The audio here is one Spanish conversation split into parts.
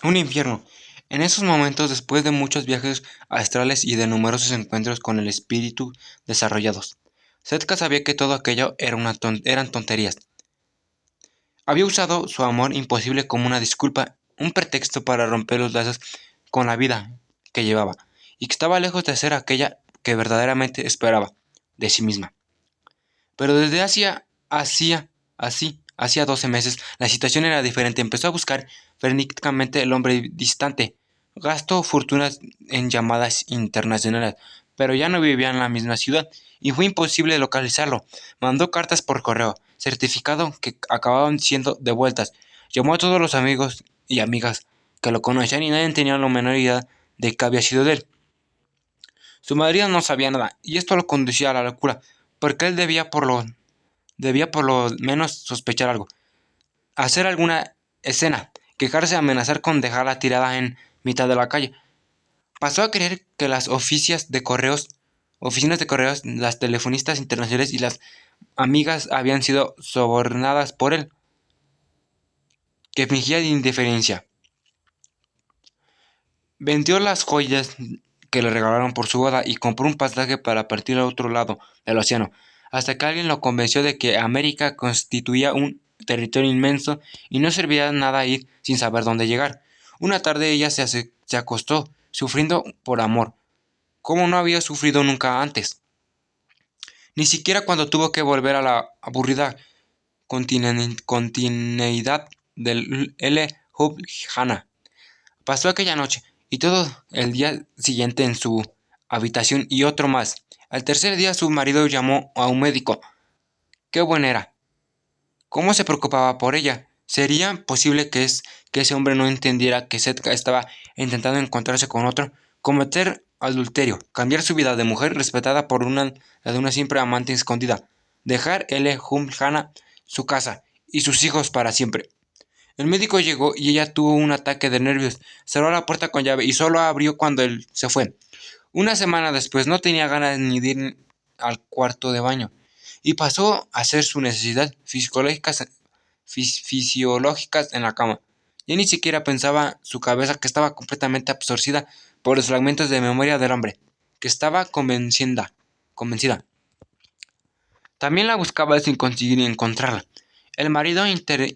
Un infierno. En esos momentos, después de muchos viajes astrales y de numerosos encuentros con el espíritu desarrollados, Setka sabía que todo aquello eran tonterías. Había usado su amor imposible como una disculpa, un pretexto para romper los lazos con la vida que llevaba, y que estaba lejos de ser aquella que verdaderamente esperaba de sí misma. Pero desde hacía 12 meses, la situación era diferente. Empezó a buscar frenéticamente el hombre distante. Gastó fortunas en llamadas internacionales, pero ya no vivía en la misma ciudad y fue imposible localizarlo. Mandó cartas por correo, certificado que acababan siendo devueltas. Llamó a todos los amigos y amigas que lo conocían y nadie tenía la menor idea de que había sido de él. Su marido no sabía nada y esto lo conducía a la locura, porque él debía por lo menos sospechar algo, hacer alguna escena, quejarse, amenazar con dejarla tirada en mitad de la calle. Pasó a creer que las oficinas de correos, las telefonistas internacionales y las amigas habían sido sobornadas por él, que fingía indiferencia. Vendió las joyas que le regalaron por su boda y compró un pasaje para partir al otro lado del océano, hasta que alguien lo convenció de que América constituía un territorio inmenso y no servía de nada ir sin saber dónde llegar. Una tarde ella se acostó, sufriendo por amor, como no había sufrido nunca antes, ni siquiera cuando tuvo que volver a la aburrida continuidad del L. Hub Hanna. Pasó aquella noche y todo el día siguiente en su habitación y otro más. Al tercer día su marido llamó a un médico. Qué buena era. ¿Cómo se preocupaba por ella? ¿Sería posible que ese hombre no entendiera que Setka estaba intentando encontrarse con otro? Cometer adulterio, cambiar su vida de mujer respetada por la de una simple amante escondida, dejar L. Hana su casa y sus hijos para siempre. El médico llegó y ella tuvo un ataque de nervios. Cerró la puerta con llave y solo abrió cuando él se fue. Una semana después no tenía ganas ni de ir al cuarto de baño y pasó a hacer sus necesidades fisiológicas en la cama. Ya ni siquiera pensaba su cabeza que estaba completamente absorcida por los fragmentos de memoria del hombre, que estaba convencida. También la buscaba sin conseguir encontrarla. El marido,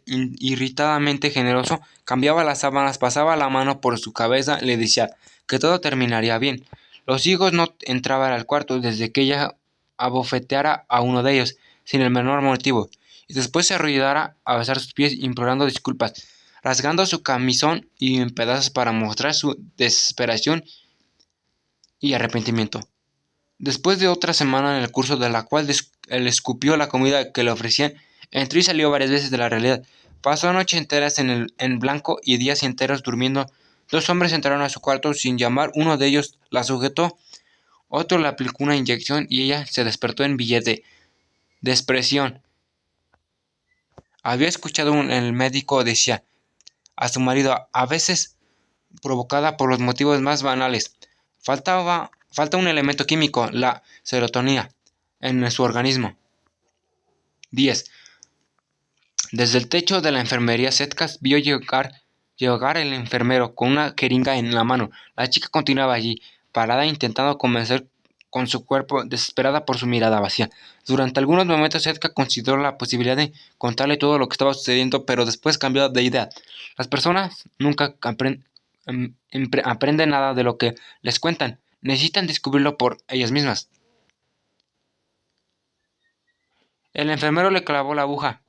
irritadamente generoso, cambiaba las sábanas, pasaba la mano por su cabeza, le decía que todo terminaría bien. Los hijos no entraban al cuarto desde que ella abofeteara a uno de ellos, sin el menor motivo, y después se arrodillara a besar sus pies implorando disculpas, rasgando su camisón y en pedazos para mostrar su desesperación y arrepentimiento. Después de otra semana en el curso de la cual él escupió la comida que le ofrecían, entró y salió varias veces de la realidad. Pasó noches enteras en blanco y días enteros durmiendo. Dos hombres entraron a su cuarto sin llamar, uno de ellos la sujetó, otro le aplicó una inyección y ella se despertó en billete de expresión. Había escuchado el médico decía a su marido, a veces provocada por los motivos más banales. Falta un elemento químico, la serotonina, en su organismo. 10. Desde el techo de la enfermería, Setkas vio llegar el enfermero con una jeringa en la mano. La chica continuaba allí, parada, intentando convencer con su cuerpo, desesperada por su mirada vacía. Durante algunos momentos, Setka consideró la posibilidad de contarle todo lo que estaba sucediendo, pero después cambió de idea. Las personas nunca aprenden nada de lo que les cuentan. Necesitan descubrirlo por ellas mismas. El enfermero le clavó la aguja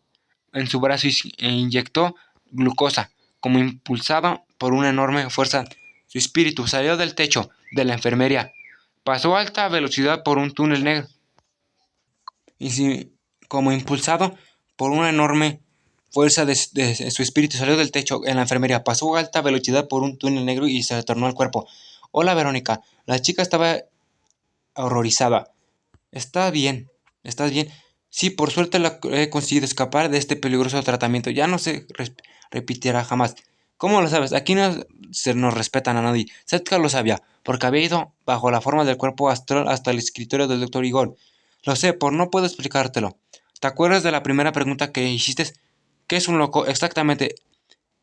en su brazo e inyectó glucosa. Como impulsado por una enorme fuerza, su espíritu salió del techo de la enfermería, pasó a alta velocidad por un túnel negro y como impulsado por una enorme fuerza de su espíritu salió del techo en la enfermería, pasó a alta velocidad por un túnel negro y se retornó al cuerpo. Hola, Verónica. La chica estaba horrorizada. Está bien, estás bien. Sí, por suerte he conseguido escapar de este peligroso tratamiento. Ya no se repetirá jamás. ¿Cómo lo sabes? Aquí no se nos respetan a nadie. Setka lo sabía, porque había ido bajo la forma del cuerpo astral hasta el escritorio del doctor Igor. Lo sé, por no puedo explicártelo. ¿Te acuerdas de la primera pregunta que hiciste? ¿Qué es un loco? Exactamente.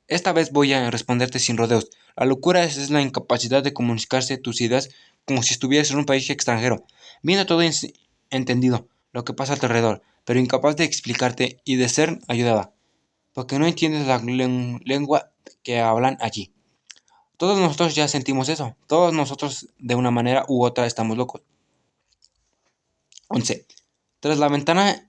Esta vez voy a responderte sin rodeos. La locura es la incapacidad de comunicarse tus ideas como si estuvieras en un país extranjero, viendo todo entendido, lo que pasa alrededor, pero incapaz de explicarte y de ser ayudada, porque no entiendes la lengua que hablan allí. Todos nosotros ya sentimos eso. Todos nosotros de una manera u otra estamos locos. 11. Tras la ventana,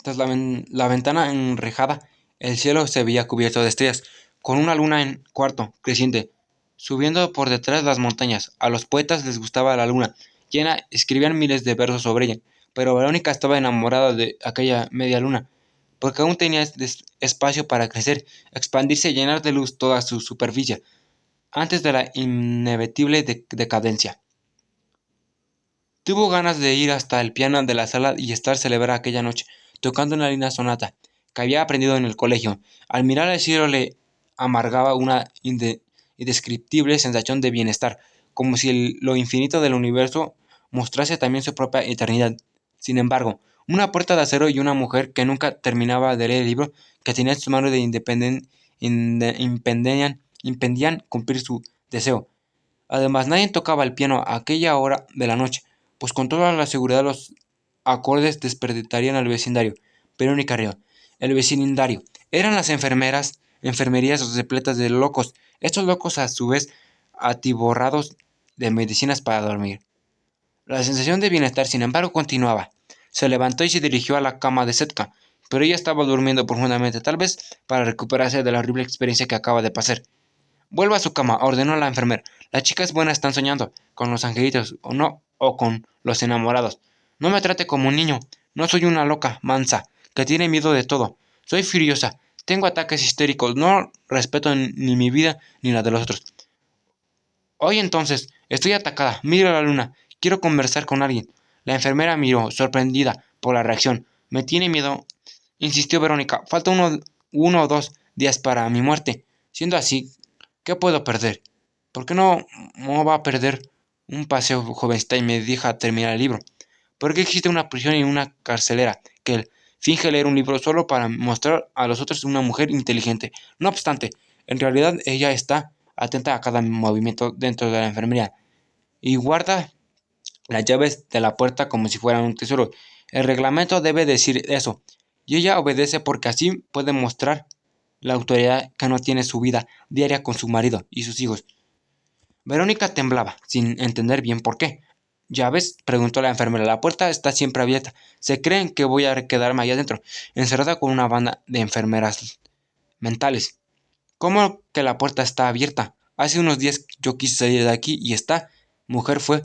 la ventana enrejada, el cielo se veía cubierto de estrellas, con una luna en cuarto, creciente, subiendo por detrás de las montañas. A los poetas les gustaba la luna llena, escribían miles de versos sobre ella, pero Verónica estaba enamorada de aquella media luna, porque aún tenía espacio para crecer, expandirse y llenar de luz toda su superficie, antes de la inevitable decadencia. Tuvo ganas de ir hasta el piano de la sala y estar celebrar aquella noche, tocando una linda sonata que había aprendido en el colegio. Al mirar al cielo le amargaba una indescriptible sensación de bienestar, como si lo infinito del universo mostrase también su propia eternidad. Sin embargo, una puerta de acero y una mujer que nunca terminaba de leer el libro que tenía en sus manos impedían cumplir su deseo. Además, nadie tocaba el piano a aquella hora de la noche, pues con toda la seguridad los acordes despertarían al vecindario. Verónica rió. El vecindario. Eran las enfermerías repletas de locos, estos locos a su vez atiborrados de medicinas para dormir. La sensación de bienestar, sin embargo, continuaba. Se levantó y se dirigió a la cama de Setka, pero ella estaba durmiendo profundamente, tal vez para recuperarse de la horrible experiencia que acaba de pasar. Vuelva a su cama, ordenó la enfermera. Las chicas buenas están soñando con los angelitos, o no, o con los enamorados. No me trate como un niño. No soy una loca, mansa, que tiene miedo de todo. Soy furiosa. Tengo ataques histéricos. No respeto ni mi vida ni la de los otros. Hoy entonces, estoy atacada. Miro a la luna. Quiero conversar con alguien. La enfermera miró, sorprendida por la reacción. Me tiene miedo, insistió Verónica. Falta uno o 2 días para mi muerte. Siendo así, ¿qué puedo perder? ¿Por qué no va a perder un paseo, jovencita, y me deja terminar el libro? ¿Por qué existe una prisión y una carcelera que finge leer un libro solo para mostrar a los otros una mujer inteligente? No obstante, en realidad ella está atenta a cada movimiento dentro de la enfermería y guarda las llaves de la puerta como si fueran un tesoro. El reglamento debe decir eso, y ella obedece porque así puede mostrar la autoridad que no tiene su vida diaria con su marido y sus hijos. Verónica temblaba, sin entender bien por qué. ¿Ya ves?, preguntó la enfermera. La puerta está siempre abierta. Se creen que voy a quedarme allá adentro, encerrada con una banda de enfermeras mentales. ¿Cómo que la puerta está abierta? Hace unos días yo quise salir de aquí y esta mujer fue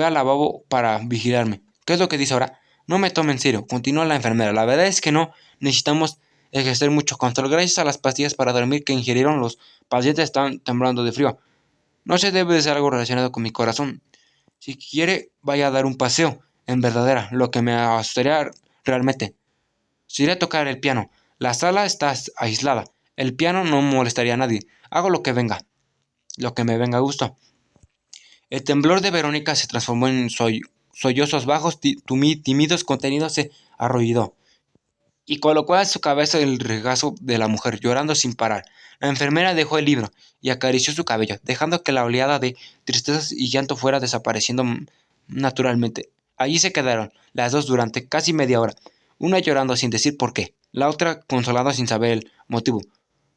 al lavabo para vigilarme. ¿Qué es lo que dice ahora? No me tome en serio, continuó la enfermera. La verdad es que no necesitamos ejercer mucho control. Gracias a las pastillas para dormir que ingirieron, los pacientes están temblando de frío. No se debe de ser algo relacionado con mi corazón. Si quiere, vaya a dar un paseo. En verdadera, lo que me asustaría realmente. Si iré a tocar el piano. La sala está aislada. El piano no molestaría a nadie. Hago lo que venga. Lo que me venga a gusto. El temblor de Verónica se transformó en sollozos bajos, tímidos, contenidos, se arrolló y colocó a su cabeza el regazo de la mujer, llorando sin parar. La enfermera dejó el libro y acarició su cabello, dejando que la oleada de tristeza y llanto fuera desapareciendo naturalmente. Allí se quedaron, las dos durante casi media hora, una llorando sin decir por qué, la otra consolada sin saber el motivo.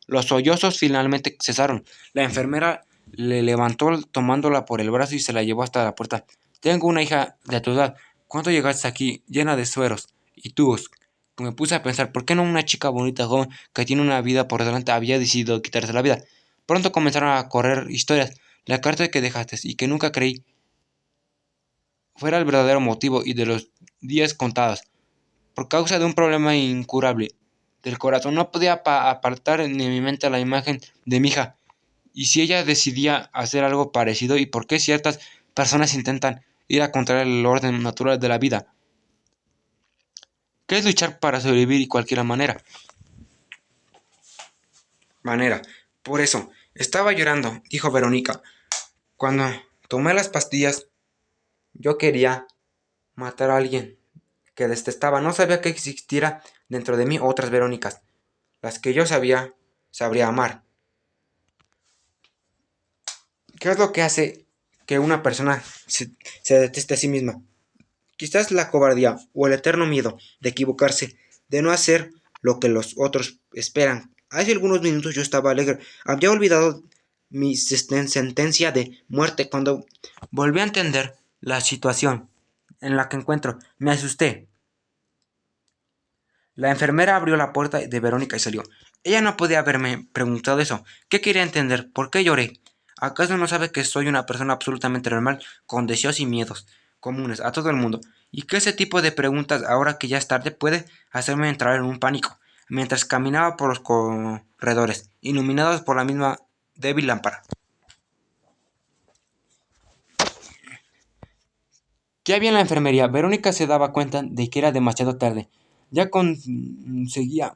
Los sollozos finalmente cesaron. La enfermera le levantó tomándola por el brazo y se la llevó hasta la puerta. Tengo una hija de tu edad. ¿Cuándo llegaste aquí, llena de sueros y tubos? Me puse a pensar, ¿por qué no una chica bonita, joven, que tiene una vida por delante, había decidido quitarse la vida? Pronto comenzaron a correr historias. La carta que dejaste y que nunca creí fuera el verdadero motivo y de los días contados. Por causa de un problema incurable del corazón, no podía apartar de mi mente la imagen de mi hija. Y si ella decidía hacer algo parecido, ¿y por qué ciertas personas intentan ir a contra el orden natural de la vida? ¿Qué es luchar para sobrevivir de cualquier manera? Por eso, estaba llorando, dijo Verónica. Cuando tomé las pastillas, yo quería matar a alguien que detestaba. No sabía que existiera dentro de mí otras Verónicas. las que yo sabría amar. ¿Qué es lo que hace que una persona se deteste a sí misma? Quizás la cobardía o el eterno miedo de equivocarse, de no hacer lo que los otros esperan. Hace algunos minutos yo estaba alegre. Había olvidado mi sentencia de muerte cuando volví a entender la situación en la que encuentro. Me asusté. La enfermera abrió la puerta de Verónica y salió. Ella no podía haberme preguntado eso. ¿Qué quería entender? ¿Por qué lloré? ¿Acaso no sabe que soy una persona absolutamente normal, con deseos y miedos comunes a todo el mundo? Y que ese tipo de preguntas, ahora que ya es tarde, puede hacerme entrar en un pánico, mientras caminaba por los corredores, iluminados por la misma débil lámpara. ¿Qué había en la enfermería? Verónica se daba cuenta de que era demasiado tarde. Ya conseguía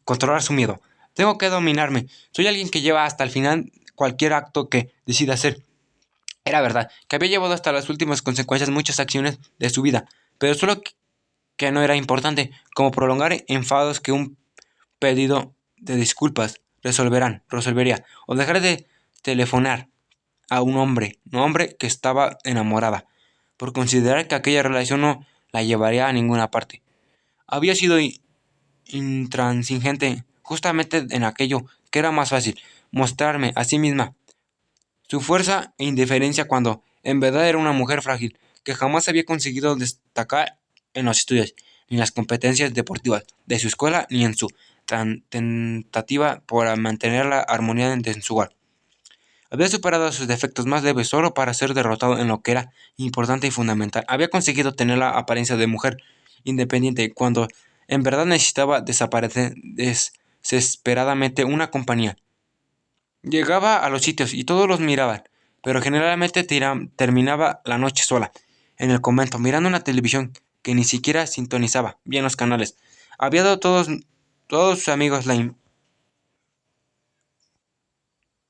controlar su miedo. Tengo que dominarme. Soy alguien que lleva hasta el final cualquier acto que decida hacer. Era verdad, que había llevado hasta las últimas consecuencias muchas acciones de su vida, pero solo que no era importante, como prolongar enfados que un pedido de disculpas resolvería, o dejar de telefonar a un hombre que estaba enamorada, por considerar que aquella relación no la llevaría a ninguna parte. Había sido intransigente justamente en aquello que era más fácil, mostrarme a sí misma su fuerza e indiferencia cuando en verdad era una mujer frágil, que jamás había conseguido destacar en los estudios, ni en las competencias deportivas de su escuela, ni en su tentativa por mantener la armonía en su hogar. Había superado sus defectos más leves solo para ser derrotado en lo que era importante y fundamental. Había conseguido tener la apariencia de mujer independiente cuando en verdad necesitaba desaparecer desesperadamente una compañía. Llegaba a los sitios y todos los miraban, pero generalmente terminaba la noche sola, en el convento, mirando una televisión que ni siquiera sintonizaba bien los canales. Había dado todos sus amigos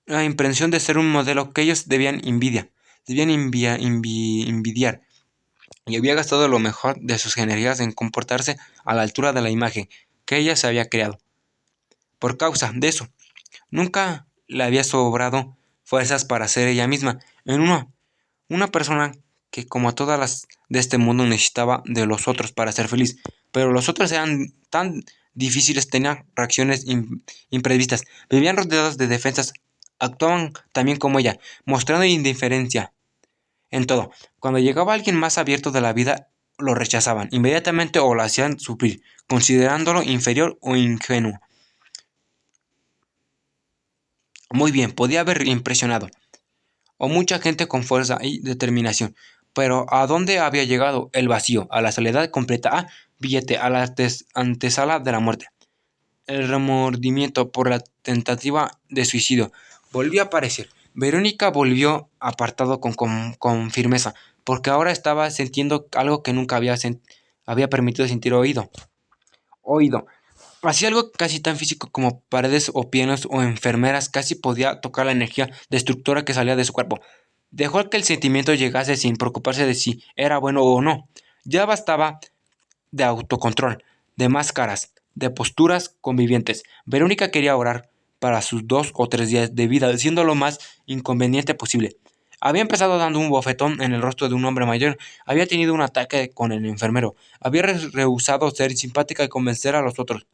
la impresión de ser un modelo que ellos debían envidiar, y había gastado lo mejor de sus energías en comportarse a la altura de la imagen que ella se había creado. Por causa de eso, nunca le había sobrado fuerzas para ser ella misma, en una persona que, como todas las de este mundo, necesitaba de los otros para ser feliz, pero los otros eran tan difíciles, tenían reacciones imprevistas, vivían rodeados de defensas, actuaban también como ella, mostrando indiferencia en todo. Cuando llegaba alguien más abierto de la vida, lo rechazaban inmediatamente o lo hacían sufrir, considerándolo inferior o ingenuo. Muy bien, podía haber impresionado o mucha gente con fuerza y determinación. Pero ¿a dónde había llegado? El vacío, a la soledad completa, billete, a la antesala de la muerte. El remordimiento por la tentativa de suicidio volvió a aparecer. Verónica volvió apartado con firmeza, porque ahora estaba sintiendo algo que nunca había permitido sentir oído. Hacía algo casi tan físico como paredes o pianos o enfermeras, casi podía tocar la energía destructora que salía de su cuerpo. Dejó que el sentimiento llegase sin preocuparse de si era bueno o no. Ya bastaba de autocontrol, de máscaras, de posturas convivientes. Verónica quería orar para sus 2 o 3 días de vida, siendo lo más inconveniente posible. Había empezado dando un bofetón en el rostro de un hombre mayor, había tenido un ataque con el enfermero, había rehusado ser simpática y convencer a los otros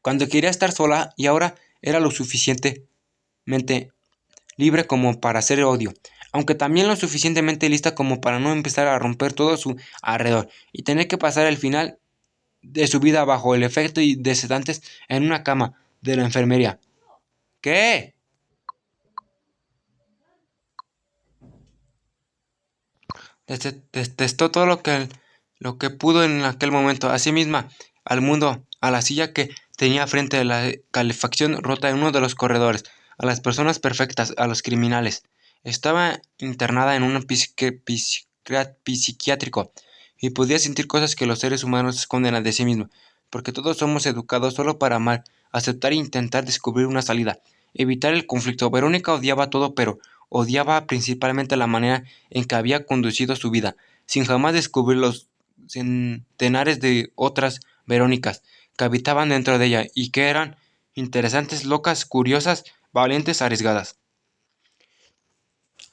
cuando quería estar sola, y ahora era lo suficientemente libre como para hacer odio, aunque también lo suficientemente lista como para no empezar a romper todo a su alrededor y tener que pasar el final de su vida bajo el efecto de sedantes en una cama de la enfermería. ¿Qué? Detestó todo lo que pudo en aquel momento, a sí misma, al mundo, a la silla que tenía frente a la calefacción rota en uno de los corredores, a las personas perfectas, a los criminales. Estaba internada en un psiquiátrico y podía sentir cosas que los seres humanos esconden de sí mismos, porque todos somos educados solo para amar, aceptar e intentar descubrir una salida, evitar el conflicto. Verónica odiaba todo, pero odiaba principalmente la manera en que había conducido su vida, sin jamás descubrir los centenares de otras Verónicas que habitaban dentro de ella y que eran interesantes, locas, curiosas, valientes, arriesgadas.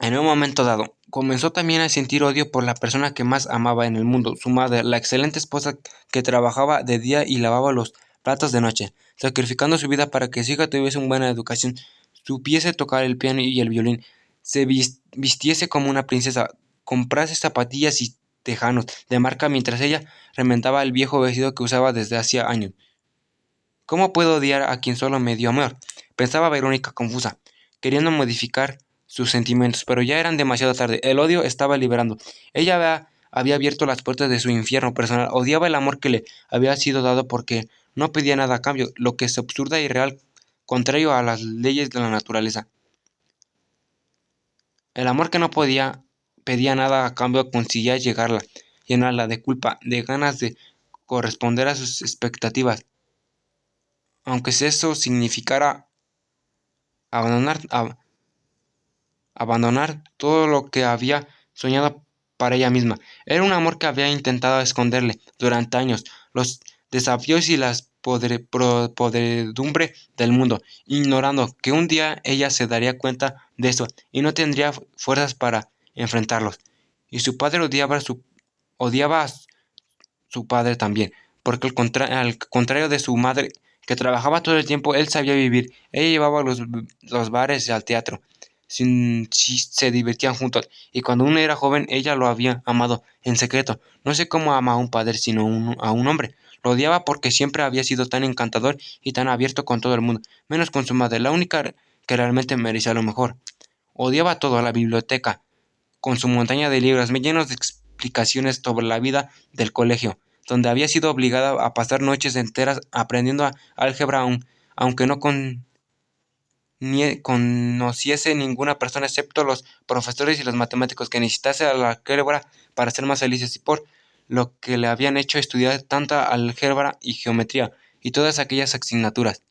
En un momento dado, comenzó también a sentir odio por la persona que más amaba en el mundo, su madre, la excelente esposa que trabajaba de día y lavaba los platos de noche, sacrificando su vida para que su hija tuviese una buena educación, supiese tocar el piano y el violín, se vistiese como una princesa, comprase zapatillas y tejanos de marca mientras ella remendaba el viejo vestido que usaba desde hacía años. ¿Cómo puedo odiar a quien solo me dio amor? Pensaba Verónica confusa, queriendo modificar sus sentimientos, pero ya eran demasiado tarde. El odio estaba liberando. Ella había abierto las puertas de su infierno personal. Odiaba el amor que le había sido dado porque no pedía nada a cambio, lo que es absurda y real, contrario a las leyes de la naturaleza. El amor que no pedía nada a cambio conseguía llenarla de culpa, de ganas de corresponder a sus expectativas, aunque si eso significara abandonar, abandonar todo lo que había soñado para ella misma. Era un amor que había intentado esconderle durante años los desafíos y las podredumbre del mundo, ignorando que un día ella se daría cuenta de eso y no tendría fuerzas para enfrentarlos. Y su padre odiaba a su padre también, porque al contrario de su madre, que trabajaba todo el tiempo, él sabía vivir. Ella llevaba a los bares y al teatro. Si se divertían juntos, y cuando uno era joven, ella lo había amado en secreto. No sé cómo ama a un padre, sino a un hombre. Lo odiaba porque siempre había sido tan encantador y tan abierto con todo el mundo, menos con su madre, la única que realmente merecía lo mejor. Odiaba todo, la biblioteca, con su montaña de libros llenos de explicaciones sobre la vida del colegio, donde había sido obligada a pasar noches enteras aprendiendo álgebra aunque no conociese ninguna persona excepto los profesores y los matemáticos que necesitase a la álgebra para ser más felices y por lo que le habían hecho estudiar tanta álgebra y geometría y todas aquellas asignaturas.